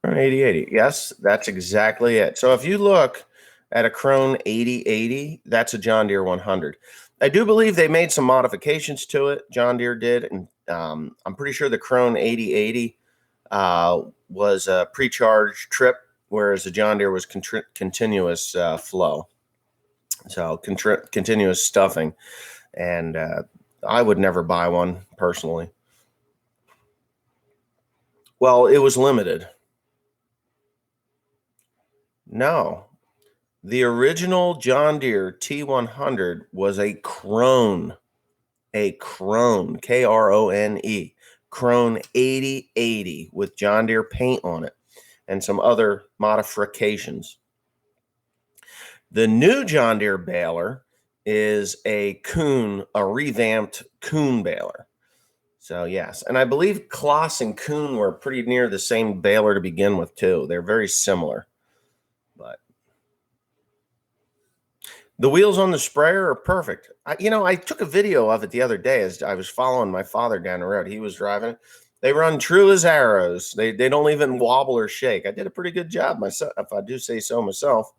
Krone 8080. Yes, that's exactly it. So if you look at a Krone 8080, that's a John Deere 100. I do believe they made some modifications to it. John Deere did, and I'm pretty sure the Krone 8080 was a pre-charged trip, whereas the John Deere was continuous flow, so continuous stuffing. And I would never buy one personally. Well, it was limited. No, the original John Deere T100 was a Krone, Krone, Krone 8080 with John Deere paint on it and some other modifications. The new John Deere baler is a revamped Kuhn baler. So yes, and I believe Kloss and Kuhn were pretty near the same baler to begin with too. They're very similar, but the wheels on the sprayer are perfect. I took a video of it the other day as I was following my father down the road. He was driving it. They run true as arrows. They don't even wobble or shake. I did a pretty good job myself, if I do say so myself.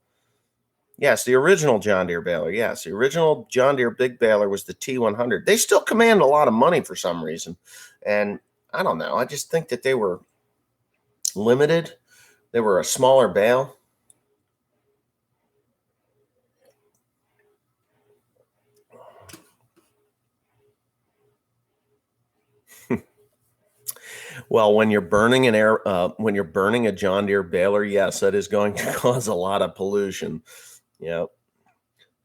Yes, the original John Deere baler. Yes, the original John Deere big baler was the T100. They still command a lot of money for some reason. And I don't know. I just think that they were limited. They were a smaller bale. Well, when you're burning a John Deere baler, yes, that is going to cause a lot of pollution. Yep.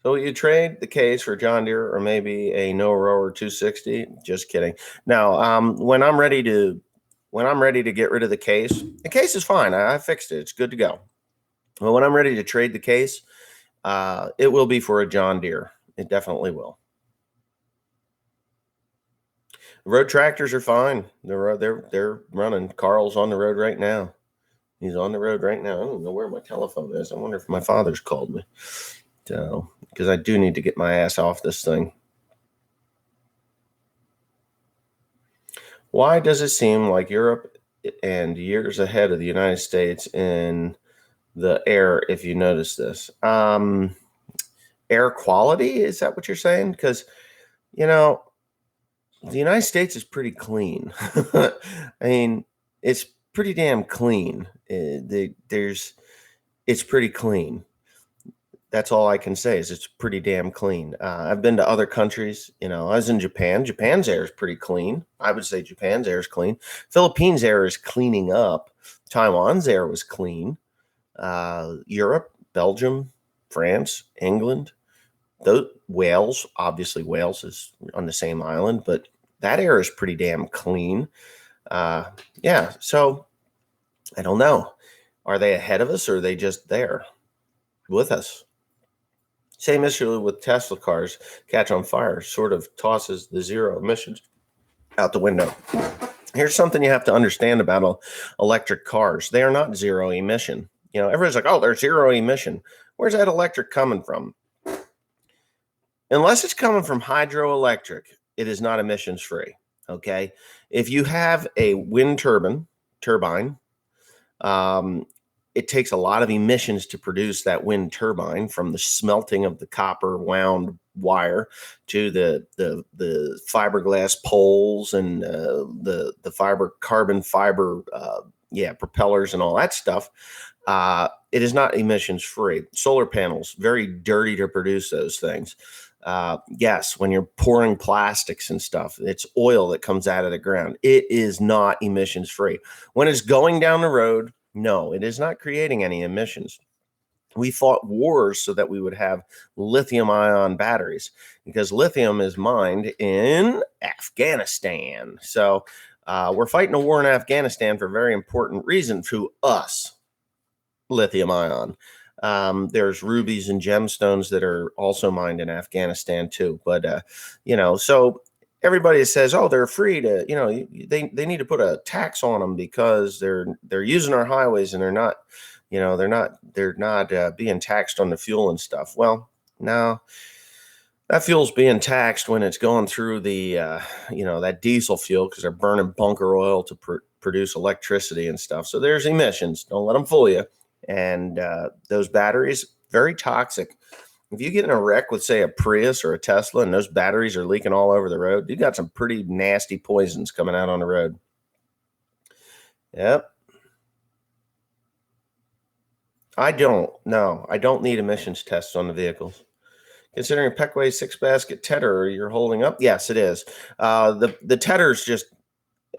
So you trade the case for John Deere or maybe a no rower 260? Just kidding. Now, when I'm ready to get rid of the case is fine. I fixed it. It's good to go. Well, when I'm ready to trade the case, it will be for a John Deere. It definitely will. Road tractors are fine. They're running. Carl's on the road right now. He's on the road right now. I don't know where my telephone is. I wonder if my father's called me. So, because I do need to get my ass off this thing. Why does it seem like Europe and years ahead of the United States in the air, if you notice this? Air quality, is that what you're saying? Because, you know, the United States is pretty clean. I mean, it's pretty damn clean. It's pretty clean. That's all I can say is it's pretty damn clean. I've been to other countries. You know, I was in Japan. Japan's air is pretty clean. I would say Japan's air is clean. Philippines' air is cleaning up. Taiwan's air was clean. Europe, Belgium, France, England, Wales. Obviously, Wales is on the same island, but that air is pretty damn clean. Yeah. So I don't know. Are they ahead of us or are they just there with us? Same issue with Tesla cars catch on fire, sort of tosses the zero emissions out the window. Here's something you have to understand about electric cars. They are not zero emission. You know, everybody's like, oh, they're zero emission. Where's that electric coming from? Unless it's coming from hydroelectric, it is not emissions free. Okay. If you have a wind turbine, it takes a lot of emissions to produce that wind turbine, from the smelting of the copper wound wire to the fiberglass poles and the carbon fiber propellers and all that stuff. It is not emissions free. Solar panels, very dirty to produce those things. Yes, when you're pouring plastics and stuff, it's oil that comes out of the ground. It is not emissions free. When it's going down the road, no, it is not creating any emissions. We fought wars so that we would have lithium ion batteries, because lithium is mined in Afghanistan. So we're fighting a war in Afghanistan for a very important reason to us, lithium ion. There's rubies and gemstones that are also mined in Afghanistan too. But, so everybody says, oh, they're free to, they need to put a tax on them because they're using our highways and they're not being taxed on the fuel and stuff. Well, no, that fuel's being taxed when it's going through the, that diesel fuel, because they're burning bunker oil to produce electricity and stuff. So there's emissions. Don't let them fool you. And those batteries, very toxic. If you get in a wreck with, say, a Prius or a Tesla, and those batteries are leaking all over the road, you got some pretty nasty poisons coming out on the road. Yep. I don't need emissions tests on the vehicles. Considering Peckway 6-basket tedder you're holding up, yes, it is. The tedder's just,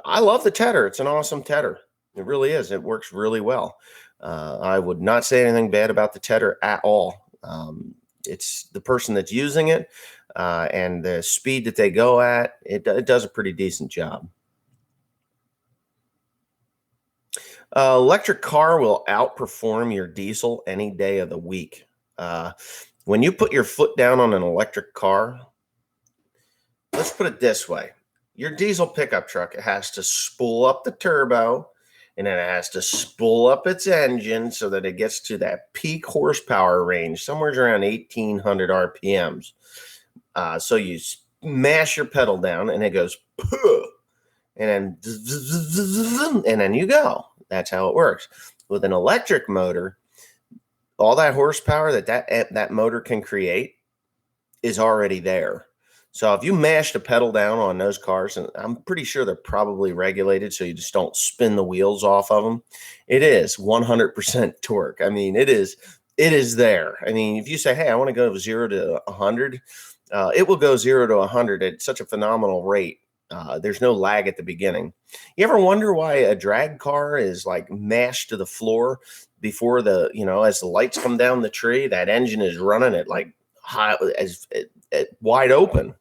I love the tedder. It's an awesome tedder. It really is. It works really well. I would not say anything bad about the tedder at all. It's the person that's using it and the speed that they go at. It does a pretty decent job. Electric car will outperform your diesel any day of the week. When you put your foot down on an electric car, let's put it this way. Your diesel pickup truck has to spool up the turbo, and then it has to spool up its engine so that it gets to that peak horsepower range, somewhere around 1,800 RPMs. So you smash your pedal down, and it goes, and then you go. That's how it works. With an electric motor, all that horsepower that motor can create is already there. So if you mash the pedal down on those cars, and I'm pretty sure they're probably regulated so you just don't spin the wheels off of them, it is 100% torque. I mean, it is there. I mean, if you say, hey, I want to go 0 to 100, it will go 0 to 100 at such a phenomenal rate There's no lag at the beginning. You ever wonder why a drag car is like mashed to the floor before as the lights come down the tree, that engine is running at like high as wide open,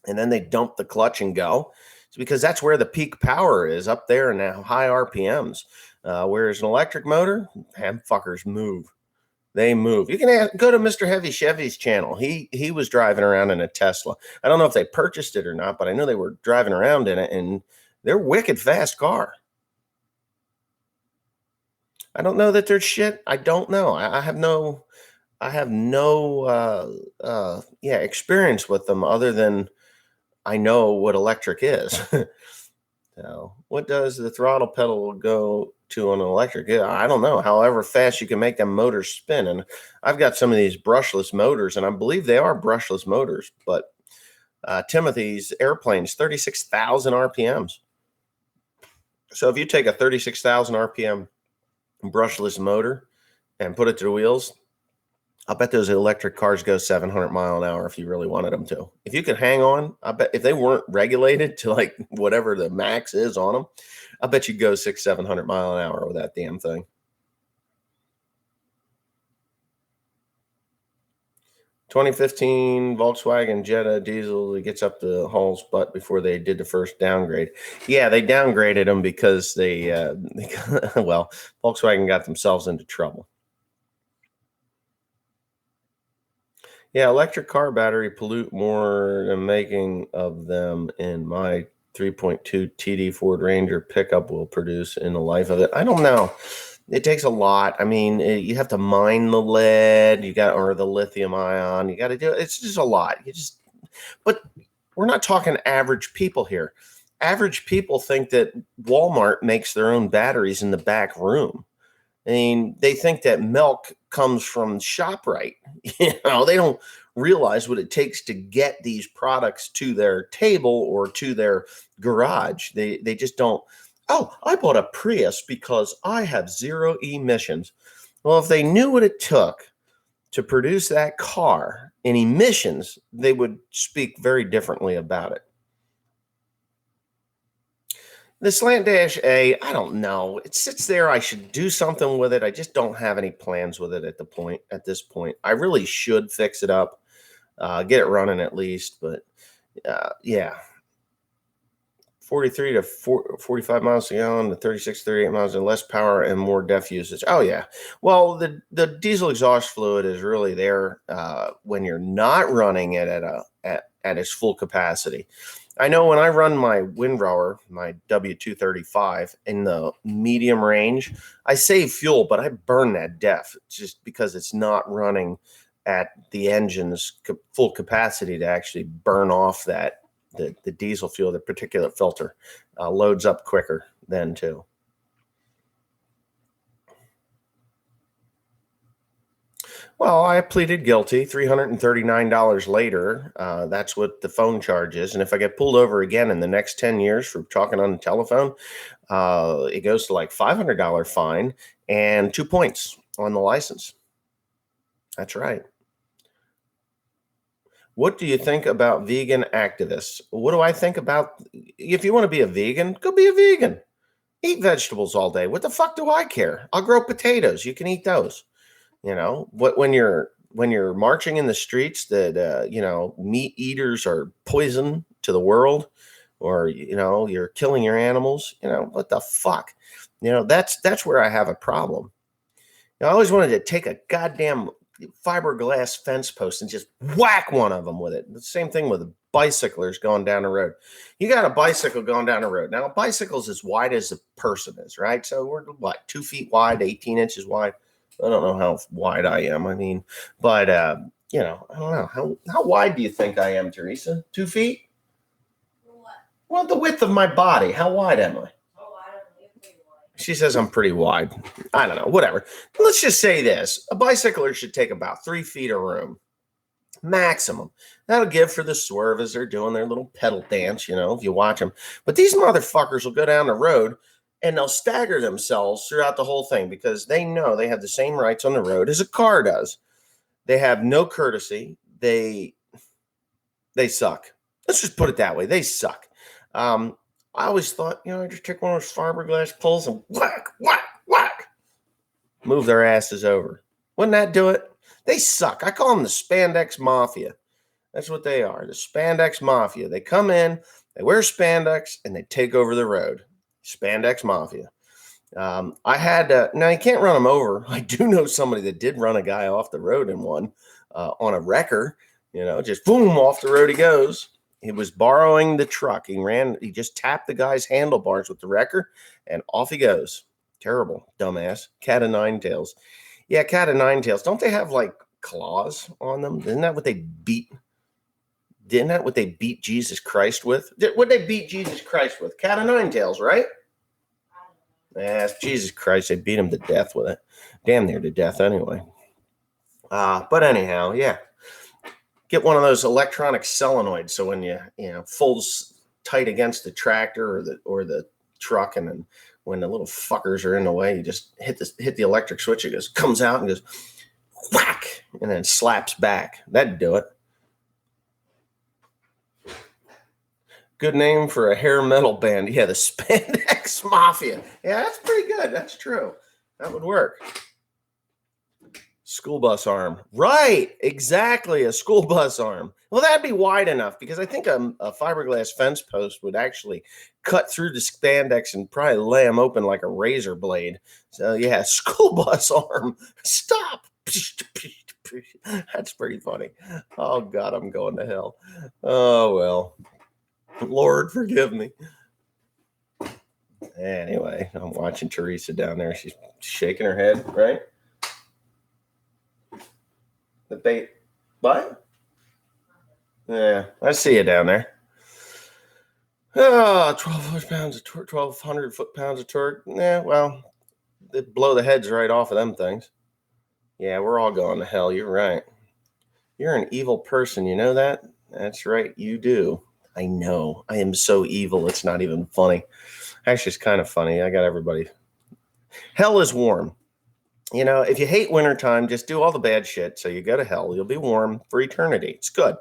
and then they dump the clutch and go. It's because that's where the peak power is, up there in the high RPMs. Whereas an electric motor, them fuckers move. They move. You can go to Mr. Heavy Chevy's channel. He was driving around in a Tesla. I don't know if they purchased it or not, but I know they were driving around in it, and they're wicked fast car. I don't know that they're shit. I don't know. I have no experience with them other than I know what electric is. So, what does the throttle pedal go to on an electric? I don't know. However fast you can make them motors spin. And I've got some of these brushless motors, and I believe they are brushless motors. But Timothy's airplane's 36,000 RPMs. So if you take a 36,000 RPM brushless motor and put it to the wheels, I'll bet those electric cars go 700 mile an hour if you really wanted them to. If you could hang on, I bet if they weren't regulated to like whatever the max is on them, I bet you'd go 600-700 mile an hour with that damn thing. 2015 Volkswagen Jetta diesel, it gets up the Hall's butt before they did the first downgrade. Yeah, they downgraded them because Volkswagen got themselves into trouble. Yeah, electric car battery pollute more than making of them in my 3.2 TD Ford Ranger pickup will produce in the life of it. I don't know. It takes a lot. I mean, you have to mine the lead, or the lithium ion. You got to do it. It's just a lot. But we're not talking average people here. Average people think that Walmart makes their own batteries in the back room. I mean, they think that milk comes from ShopRite. They don't realize what it takes to get these products to their table or to their garage. They just don't. Oh, I bought a Prius because I have zero emissions. Well, if they knew what it took to produce that car in emissions, they would speak very differently about it. The Slant Dash A, I don't know. It sits there. I should do something with it. I just don't have any plans with it at this point. I really should fix it up, get it running at least. But yeah, 43 to 45 miles a gallon to 36, 38 miles and less power and more DEF usage. Oh yeah. Well, the diesel exhaust fluid is really there when you're not running it at its full capacity. I know when I run my windrower, my W235 in the medium range, I save fuel, but I burn that DEF just because it's not running at the engine's full capacity to actually burn off the diesel fuel. The particulate filter loads up quicker then too. Well, I pleaded guilty. $339 later. That's what the phone charge is. And if I get pulled over again in the next 10 years for talking on the telephone, it goes to like $500 fine and 2 points on the license. That's right. What do you think about vegan activists? What do I think about? If you want to be a vegan, go be a vegan. Eat vegetables all day. What the fuck do I care? I'll grow potatoes. You can eat those. When you're marching in the streets that meat eaters are poison to the world, or you're killing your animals, what the fuck? That's where I have a problem. I always wanted to take a goddamn fiberglass fence post and just whack one of them with it. The same thing with bicyclers going down the road. You got a bicycle going down the road. Now, a bicycle's as wide as a person is, right? So we're 2 feet wide, 18 inches wide. I don't know how wide I am. I mean, but I don't know. How wide do you think I am, Teresa? 2 feet? What? Well, the width of my body. How wide am I? Oh, I don't know. You're pretty wide. She says I'm pretty wide. I don't know. Whatever. Let's just say this. A bicycler should take about 3 feet of room. Maximum. That'll give for the swerve as they're doing their little pedal dance, if you watch them. But these motherfuckers will go down the road and they'll stagger themselves throughout the whole thing because they know they have the same rights on the road as a car does. They have no courtesy. They suck. Let's just put it that way. They suck. I always thought, just take one of those fiberglass poles and whack, whack, whack, move their asses over. Wouldn't that do it? They suck. I call them the spandex mafia. That's what they are, the spandex mafia. They come in, they wear spandex, and they take over the road. Spandex mafia. I had now you can't run them over. I do know somebody that did run a guy off the road in one on a wrecker. Just boom, off the road he goes. He was borrowing the truck. He just tapped the guy's handlebars with the wrecker, and off he goes. Terrible, dumbass. Cat of nine tails. Yeah, cat of nine tails. Don't they have like claws on them? Isn't that what they beat? Didn't that what they beat Jesus Christ with? What they beat Jesus Christ with? Cat of nine tails, right? Yes, Jesus Christ, they beat him to death with it. Damn near to death anyway. But anyhow, yeah. Get one of those electronic solenoids so when you folds tight against the tractor or the truck, and then when the little fuckers are in the way, you just hit the electric switch. It comes out and goes whack, and then slaps back. That'd do it. Good name for a hair metal band. Yeah, the Spandex Mafia. Yeah, that's pretty good. That's true. That would work. School bus arm. Right. Exactly. A school bus arm. Well, that'd be wide enough because I think a fiberglass fence post would actually cut through the spandex and probably lay them open like a razor blade. So, yeah, school bus arm. Stop. That's pretty funny. Oh, God, I'm going to hell. Oh, well. Lord, forgive me. Anyway, I'm watching Teresa down there. She's shaking her head, right? What? Yeah, I see you down there. Oh, 1,200 pounds of torque, 1,200 foot-pounds of torque. Yeah, well, they blow the heads right off of them things. Yeah, we're all going to hell. You're right. You're an evil person. You know that? That's right. You do. I know. I am so evil. It's not even funny. Actually, it's kind of funny. I got everybody. Hell is warm. If you hate wintertime, just do all the bad shit. So you go to hell. You'll be warm for eternity. It's good.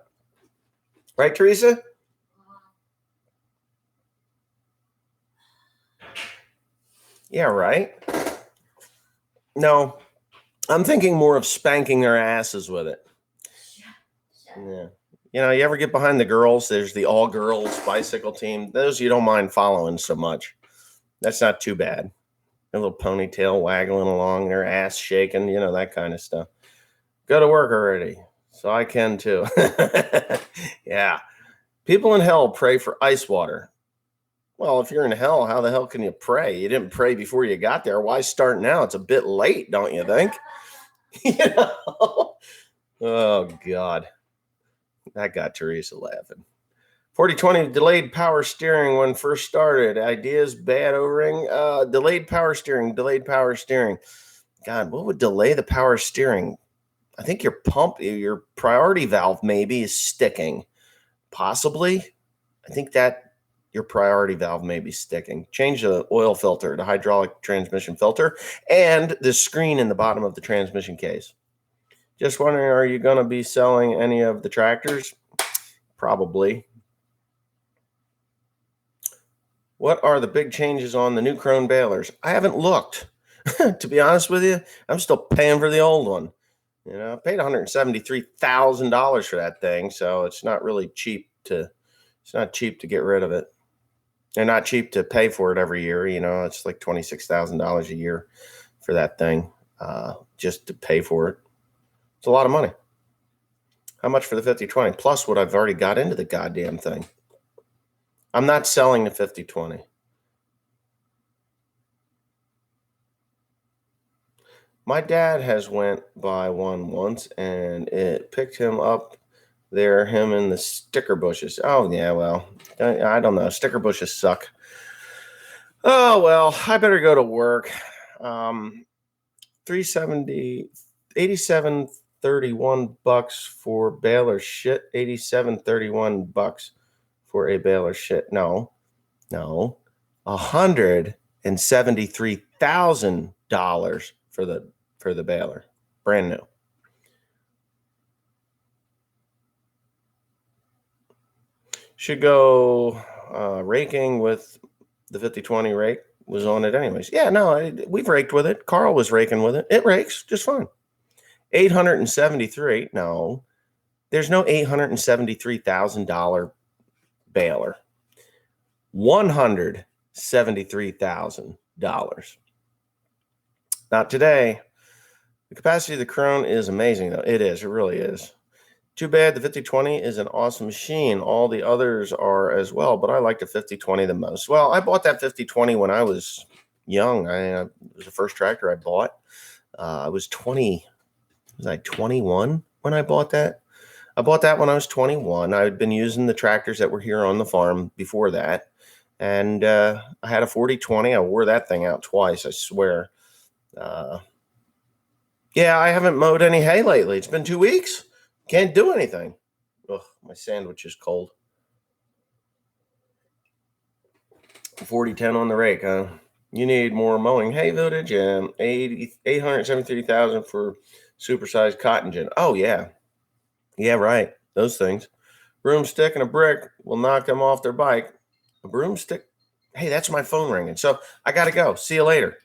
Right, Teresa? Yeah, right. No, I'm thinking more of spanking their asses with it. Yeah. You ever get behind the girls? There's the all girls bicycle team. Those you don't mind following so much. That's not too bad. A little ponytail waggling along, their ass shaking, that kind of stuff. Go to work already. So I can too. Yeah. People in hell pray for ice water. Well, if you're in hell, how the hell can you pray? You didn't pray before you got there. Why start now? It's a bit late, don't you think? Oh, God. That got Teresa laughing. 4020 delayed power steering when first started. Ideas, bad O-ring. Delayed power steering. God, what would delay the power steering? I think your priority valve maybe is sticking. Possibly. I think that your priority valve may be sticking. Change the oil filter, the hydraulic transmission filter, and the screen in the bottom of the transmission case. Just wondering, are you going to be selling any of the tractors? Probably. What are the big changes on the new Krone balers? I haven't looked. To be honest with you, I'm still paying for the old one. I paid $173,000 for that thing, so it's not really cheap to get rid of it. They're not cheap to pay for it every year. It's like $26,000 a year for that thing, just to pay for it. It's a lot of money. How much for the 5020? Plus what I've already got into the goddamn thing. I'm not selling the 5020. My dad has went by one once, and it picked him up there, him and the sticker bushes. Oh, yeah, well, I don't know. Sticker bushes suck. Oh, well, I better go to work. 370, 87.31 bucks for baler shit. 87.31 for a baler shit. No, $173,000 for the baler, brand new. Should go raking with the 50/20 rake was on it anyways. Yeah, no, we've raked with it. Carl was raking with it. It rakes just fine. 873. No, there's no $873,000 baler. $173,000. Not today. The capacity of the Krone is amazing, though. It is. It really is. Too bad the 50/20 is an awesome machine. All the others are as well, but I like the 50/20 the most. Well, I bought that 50/20 when I was young. It was the first tractor I bought. I was 20. Was I 21 when I bought that? I bought that when I was 21. I had been using the tractors that were here on the farm before that. And I had a 40/20. I wore that thing out twice, I swear. Yeah, I haven't mowed any hay lately. It's been 2 weeks. Can't do anything. Ugh, my sandwich is cold. 40/10 on the rake, huh? You need more mowing hay footage and 873,000 for supersized cotton gin. Oh, yeah. Yeah, right. Those things. Broomstick and a brick will knock them off their bike. A broomstick. Hey, that's my phone ringing. So I got to go. See you later.